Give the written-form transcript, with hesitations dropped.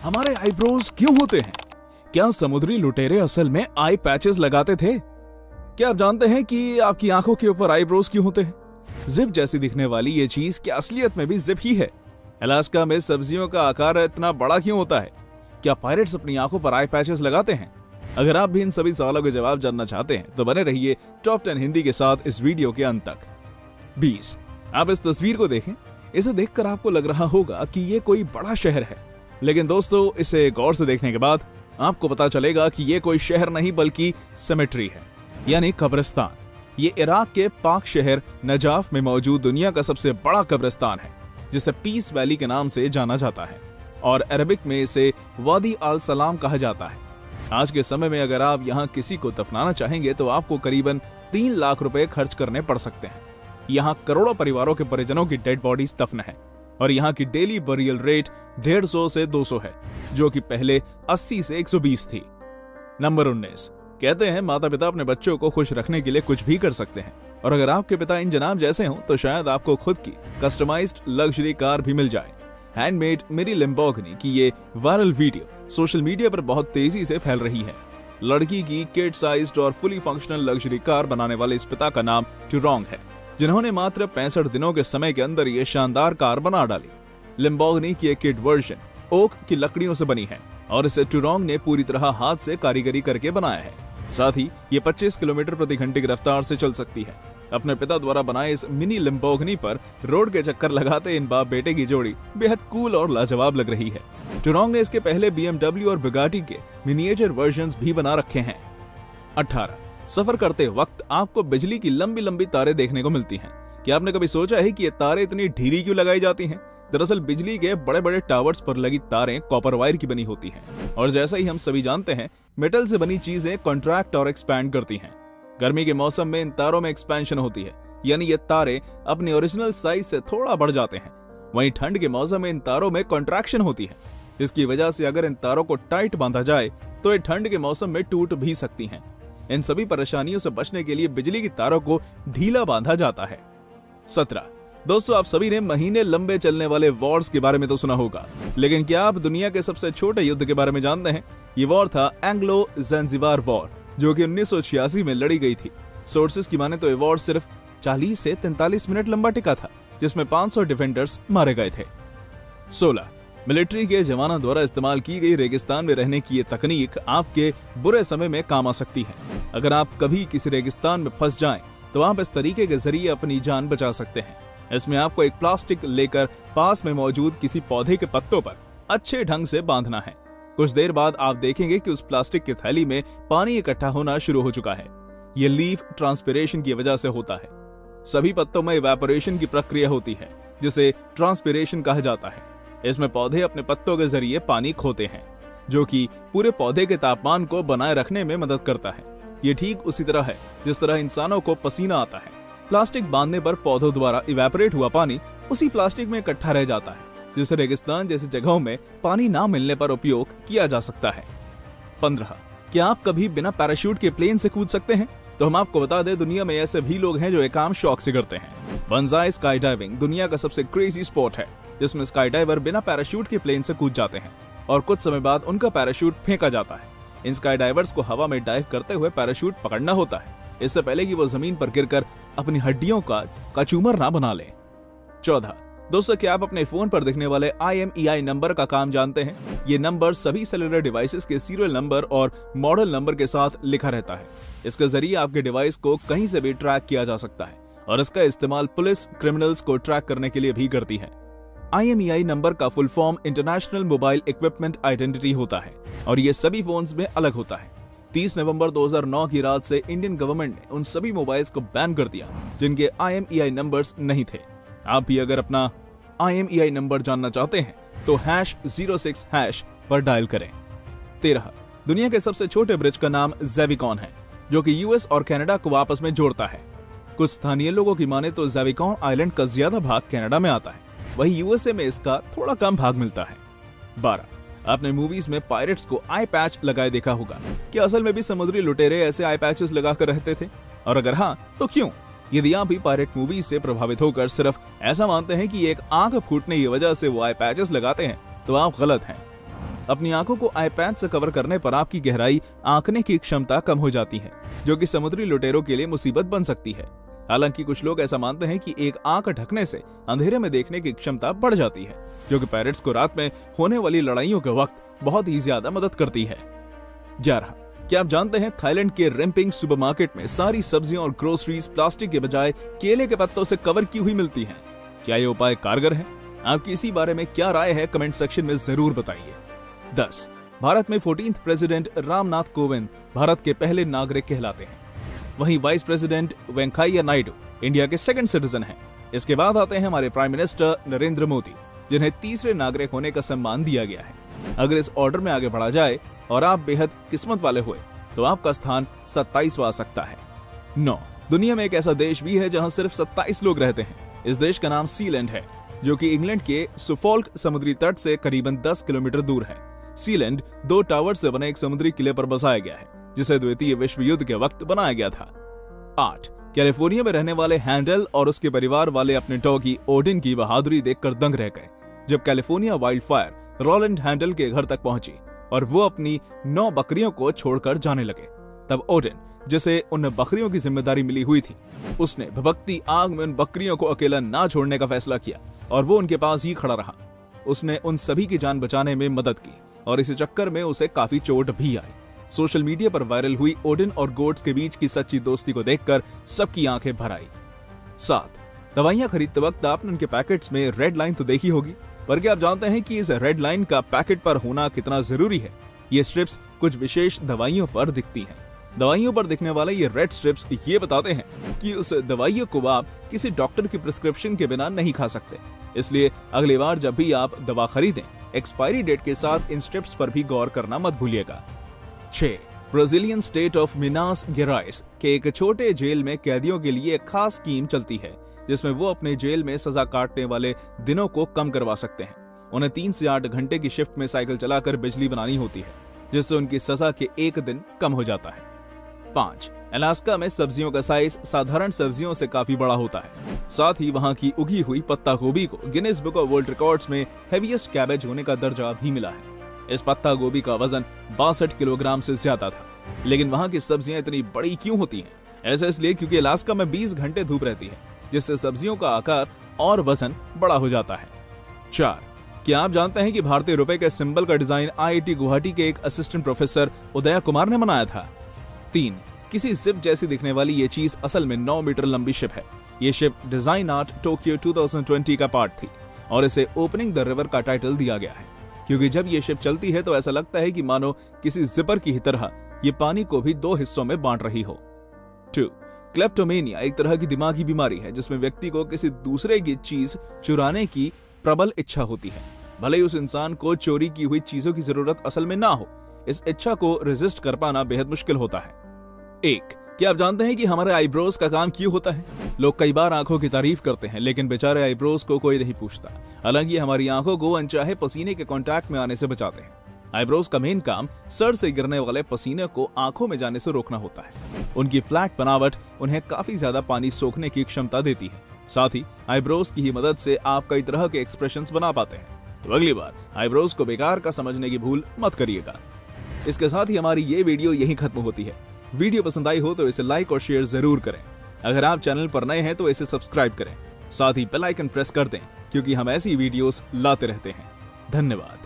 हमारे आईब्रोज क्यों होते हैं? क्या समुद्री लुटेरे असल में आई पैचेस लगाते थे? क्या आप जानते हैं कि आपकी आंखों के ऊपर आईब्रोज क्यों होते हैं? जिप जैसी दिखने वाली ये चीज क्या असलियत में भी जिप ही है? अलास्का में सब्जियों का आकार इतना बड़ा क्यों होता है? क्या पायरेट्स अपनी आंखों पर आई पैचेस लगाते हैं? अगर आप भी इन सभी सवालों के जवाब जानना चाहते हैं तो बने रहिए टॉप 10 हिंदी के साथ इस वीडियो के अंत तक। 20 आप इस तस्वीर को देखें। इसे देखकर आपको लग रहा होगा कि ये कोई बड़ा शहर है, लेकिन दोस्तों इसे गौर से देखने के बाद आपको पता चलेगा कि ये कोई शहर नहीं बल्कि सेमेट्री है, यानी कब्रिस्तान। ये इराक के पाक शहर नजाफ में मौजूद दुनिया का सबसे बड़ा कब्रिस्तान है, जिसे पीस वैली के नाम से जाना जाता है और अरबिक में इसे वादी अल सलाम कहा जाता है। आज के समय में अगर आप यहाँ किसी को दफनाना चाहेंगे तो आपको करीबन 3 लाख रुपए खर्च करने पड़ सकते हैं। यहाँ करोड़ों परिवारों के परिजनों की डेड बॉडीज दफन है और यहाँ की डेली बरियल रेट 150 से 200 है, जो कि पहले 80 से 120 थी। नंबर 19 कहते हैं माता पिता अपने बच्चों को खुश रखने के लिए कुछ भी कर सकते हैं, और अगर आपके पिता इन जनाब जैसे हों तो शायद आपको खुद की कस्टमाइज्ड लग्जरी कार भी मिल जाए। हैंडमेड मिनी लैम्बोर्गिनी की ये वायरल वीडियो सोशल मीडिया पर बहुत तेजी से फैल रही है। लड़की की किड साइज्ड और फुली फंक्शनल लग्जरी कार बनाने वाले इस पिता का नाम टुरोंग है, जिन्होंने मात्र 65 दिनों के समय के अंदर ये शानदार कार बना डाली। लैम्बोर्गिनी की एक किड वर्जन ओक की लकड़ियों से बनी है और इसे टुरोंग ने पूरी तरह हाथ से कारीगरी करके बनाया है। साथ ही ये 25 किलोमीटर प्रति घंटे की रफ्तार से चल सकती है। अपने पिता द्वारा बनाए इस मिनी लैम्बोर्गिनी पर रोड के चक्कर लगाते इन बाप बेटे की जोड़ी बेहद कूल और लाजवाब लग रही है। टुरोंग ने इसके पहले BMW और बुगाटी के मिनिएचर वर्जन्स भी बना रखे हैं। 18 सफर करते वक्त आपको बिजली की लंबी लंबी तारें देखने को मिलती हैं। क्या आपने कभी सोचा है कि ये तारें इतनी ढीली क्यों लगाई जाती हैं? दरअसल बिजली के बड़े बड़े टावर्स पर लगी तारें कॉपर वायर की बनी होती हैं, और जैसा ही हम सभी जानते हैं मेटल से बनी चीजें कॉन्ट्रैक्ट और एक्सपैंड करती हैं। गर्मी के मौसम में इन तारों में एक्सपेंशन होती है, यानी ये तारे अपनी ओरिजिनल साइज से थोड़ा बढ़ जाते हैं। वहीं ठंड के मौसम में इन तारों में कॉन्ट्रैक्शन होती है, जिसकी वजह से अगर इन तारों को टाइट बांधा जाए तो ये ठंड के मौसम में टूट भी सकती हैं। इन सभी परेशानियों से बचने के लिए बिजली की तारों को ढीला बांधा जाता है। 17 दोस्तों आप सभी ने महीने लंबे चलने वाले वॉर्स के बारे में तो सुना होगा, लेकिन क्या आप दुनिया के सबसे छोटे युद्ध के बारे में जानते हैं? ये वॉर था एंग्लो ज़ंजीबार वॉर, जो कि 1986 में लड़ी गई थी। सोर्सेस की माने तो ये वॉर सिर्फ 40 से 43 मिनट लंबा टिका था, जिसमें 500 डिफेंडर्स मारे गए थे। 16 मिलिट्री के जवानों द्वारा इस्तेमाल की गई रेगिस्तान में रहने की ये तकनीक आपके बुरे समय में काम आ सकती है। अगर आप कभी किसी रेगिस्तान में फंस जाएं, तो आप इस तरीके के जरिए अपनी जान बचा सकते हैं। इसमें आपको एक प्लास्टिक लेकर पास में मौजूद किसी पौधे के पत्तों पर अच्छे ढंग से बांधना है। कुछ देर बाद आप देखेंगे कि उस प्लास्टिक की थैली में पानी इकट्ठा होना शुरू हो चुका है। ये लीफ ट्रांसपिरेशन की वजह से होता है। सभी पत्तों में इवेपोरेशन की प्रक्रिया होती है, जिसे ट्रांसपिरेशन कहा जाता है। इसमें पौधे अपने पत्तों के जरिए पानी खोते हैं, जो कि पूरे पौधे के तापमान को बनाए रखने में मदद करता है। ये ठीक उसी तरह है जिस तरह इंसानों को पसीना आता है। प्लास्टिक बांधने पर पौधों द्वारा इवेपोरेट हुआ पानी उसी प्लास्टिक में इकट्ठा रह जाता है, जिसे रेगिस्तान जैसी जगहों में पानी ना मिलने पर उपयोग किया जा सकता है। 15 क्या आप कभी बिना पैराशूट के प्लेन से कूद सकते हैं? तो हम आपको बता दें, दुनिया में ऐसे भी लोग हैं जो ये काम शौक से करते हैं। बंजाई स्काई डाइविंग दुनिया का सबसे क्रेजी स्पोर्ट है, जिसमें स्काई डाइवर बिना पैराशूट के प्लेन से कूद जाते हैं और कुछ समय बाद उनका पैराशूट फेंका जाता है। इन स्काई डाइवर्स को हवा में डाइव करते हुए पैराशूट पकड़ना होता है, इससे पहले कि वो जमीन पर गिरकर अपनी हड्डियों का कचूमर ना बना ले। 14 दोस्तों क्या आप अपने फोन पर दिखने वाले IMEI नंबर का काम जानते हैं? ये नंबर सभी सेलुलर डिवाइसेस के सीरियल नंबर और मॉडल नंबर के साथ लिखा रहता है। इसके जरिए आपके डिवाइस को कहीं से भी ट्रैक किया जा सकता है और इसका इस्तेमाल पुलिस क्रिमिनल्स को ट्रैक करने के लिए भी करती है। IMEI नंबर का full form international mobile equipment identity होता है और ये सभी फोन्स में अलग होता है। 30 नवंबर 2009 की रात से इंडियन गवर्नमेंट ने उन सभी मोबाइल्स को बैन कर दिया जिनके IMEI नंबर्स नहीं थे। आप भी अगर अपना IMEI नंबर जानना चाहते हैं तो #06# पर डायल करें। 13 दुनिया के सबसे छोटे ब्रिज का नाम ज़ेविकॉन है, जो कि US और कनाडा को आपस में जोड़ता है। कुछ स्थानीय लोगों की माने तो ज़ेविकॉन आइलैंड का ज्यादा भाग कनाडा में आता है, वहीं USA में इसका थोड़ा कम भाग मिलता है। 12 आपने मूवीज में पायरेट्स को आई पैच लगाए देखा होगा। क्या असल में भी समुद्री लुटेरे ऐसे आई पैचेस लगाकर रहते थे? और अगर हाँ तो क्यों? यदि आप भी पायरेट मूवीज से प्रभावित होकर सिर्फ ऐसा मानते हैं कि एक आंख फूटने की वजह से वो आई पैचेस लगाते हैं तो आप गलत हैं। अपनी आंखों को आई पैच से कवर करने पर आपकी गहराई आंकने की क्षमता कम हो जाती है, जो कि समुद्री लुटेरों के लिए मुसीबत बन सकती है। हालांकि कुछ लोग ऐसा मानते हैं कि एक आंख ढकने से अंधेरे में देखने की क्षमता बढ़ जाती है, जो कि पायरेट्स को रात में होने वाली लड़ाइयों के वक्त बहुत ही ज्यादा मदद करती है। 11, क्या आप जानते हैं थाईलैंड के रेम्पिंग सुपरमार्केट में सारी सब्जियां और ग्रोसरीज प्लास्टिक के बजाय केले के पत्तों से कवर की हुई मिलती हैं? क्या ये उपाय कारगर है? आपकी इसी बारे में क्या राय है, कमेंट सेक्शन में जरूर बताइए। 10, भारत में 14th प्रेसिडेंट रामनाथ कोविंद भारत के पहले नागरिक कहलाते हैं। वहीं vice president Venkaiah Naidu India के सेकंड सिटीजन हैं। इसके बाद आते हैं हमारे प्राइम मिनिस्टर नरेंद्र मोदी, जिन्हें तीसरे नागरिक होने का सम्मान दिया गया है। अगर इस ऑर्डर में आगे बढ़ा जाए और आप बेहद किस्मत वाले हुए तो आपका स्थान 27वां आ सकता है। 9, दुनिया में एक ऐसा देश भी है जहां सिर्फ 27 लोग रहते हैं। इस देश का नाम सीलैंड है, जो कि इंग्लैंड के सुफोल्क समुद्री तट से करीबन 10 किलोमीटर दूर है। सीलैंड 2 टावर से बने एक समुद्री किले पर बसाया गया है, जिसे द्वितीय विश्व युद्ध के वक्त बनाया गया था। 8, कैलिफोर्निया में रहने वाले हैंडल और उसके परिवार वाले अपने डॉगी ओडिन की बहादुरी देखकर दंग रह गए जब California wild fire Roland Handel के घर तक पहुंची और वो अपनी 9 बकरियों को छोड़कर जाने लगे। तब ओडिन, जिसे उन बकरियों की जिम्मेदारी मिली हुई थी, उसने भभकती आग में उन बकरियों को अकेला ना छोड़ने का फैसला किया और वो उनके पास ही खड़ा रहा। उसने उन सभी की जान बचाने में मदद की और इसी चक्कर में उसे काफी चोट भी आई। सोशल मीडिया पर वायरल हुई ओडिन और गोट्स के बीच की सच्ची दोस्ती को देखकर सबकी आंखें भर आई। 7, दवाइयां खरीदते वक्त आपने उनके पैकेट्स में रेड लाइन तो देखी होगी, पर क्या आप जानते हैं कि इस रेड लाइन का पैकेट पर होना कितना जरूरी है? ये स्ट्रिप्स कुछ विशेष दवाइयों पर दिखती हैं। दवाइयों पर दिखने वाले ये रेड स्ट्रिप्स ये बताते हैं कि उस दवाइयों को आप किसी डॉक्टर की प्रिस्क्रिप्शन के बिना नहीं खा सकते। इसलिए अगली बार जब भी आप दवा खरीदें, एक्सपायरी डेट के साथ इन स्ट्रिप्स पर भी गौर करना मत भूलिएगा। 6, ब्राजीलियन स्टेट ऑफ मिनास गेराइस के एक छोटे जेल में कैदियों के लिए एक खास स्कीम चलती है, जिसमें वो अपने जेल में सजा काटने वाले दिनों को कम करवा सकते हैं। उन्हें 3 से 8 घंटे की शिफ्ट में साइकिल चलाकर बिजली बनानी होती है, जिससे उनकी सजा के 1 दिन कम हो जाता है। 5, अलास्का में सब्जियों का साइज साधारण सब्जियों से काफी बड़ा होता है। साथ ही वहां की उगी हुई पत्ता गोभी को Guinness book of world records में हेवीएस्ट कैबेज होने का दर्जा भी मिला है। इस पत्ता गोभी का वजन 62 किलोग्राम से ज्यादा था। लेकिन वहां की सब्जियां इतनी बड़ी क्यों होती हैं? ऐसा इसलिए क्योंकि अलास्का में 20 घंटे धूप रहती है, जिससे सब्जियों का आकार और वजन बड़ा हो जाता है। 4, क्या आप जानते हैं कि भारतीय रुपए के सिंबल का डिजाइन IIT गुवाहाटी के एक असिस्टेंट प्रोफेसर उदय कुमार ने बनाया था। 3, किसी जिप जैसी दिखने वाली ये चीज असल में 9 मीटर लंबी शिप है। ये शिप डिजाइन आर्ट टोक्यो 2020 का पार्ट थी और इसे ओपनिंग द रिवर का टाइटल दिया गया है, क्योंकि जब ये शिप चलती है तो ऐसा लगता है कि मानो किसी जिपर की ही तरह ये पानी को भी 2 हिस्सों में बांट रही हो। 2, क्लेप्टोमेनिया एक तरह की दिमागी बीमारी है, जिसमें व्यक्ति को किसी दूसरे की चीज चुराने की प्रबल इच्छा होती है, भले ही उस इंसान को चोरी की हुई चीजों की जरूरत असल में ना हो। इस इच्छा को रेजिस्ट कर पाना बेहद मुश्किल होता है। 1, क्या आप जानते हैं कि हमारे आईब्रोज का काम क्यों होता है? लोग कई बार आंखों की तारीफ करते हैं, लेकिन बेचारे आईब्रोज को कोई नहीं पूछता। हालांकि हमारी आंखों को अनचाहे पसीने के कांटेक्ट में आने से बचाते हैं। आईब्रोज का मेन काम सर से गिरने वाले पसीने को आंखों में जाने से रोकना होता है। उनकी फ्लैट बनावट उन्हें काफी ज्यादा पानी सोखने की क्षमता देती है। साथ ही आईब्रोज की ही मदद से आप कई तरह के एक्सप्रेशंस बना पाते हैं। तो अगली बार आईब्रोज को बेकार का समझने की भूल मत करिएगा। इसके साथ ही हमारी ये वीडियो यहीं खत्म होती है। वीडियो पसंद आई हो तो इसे लाइक और शेयर जरूर करें। अगर आप चैनल पर नए हैं तो इसे सब्सक्राइब करें। साथ ही बेल आइकन प्रेस कर दें, क्योंकि हम ऐसी वीडियोस लाते रहते हैं। धन्यवाद।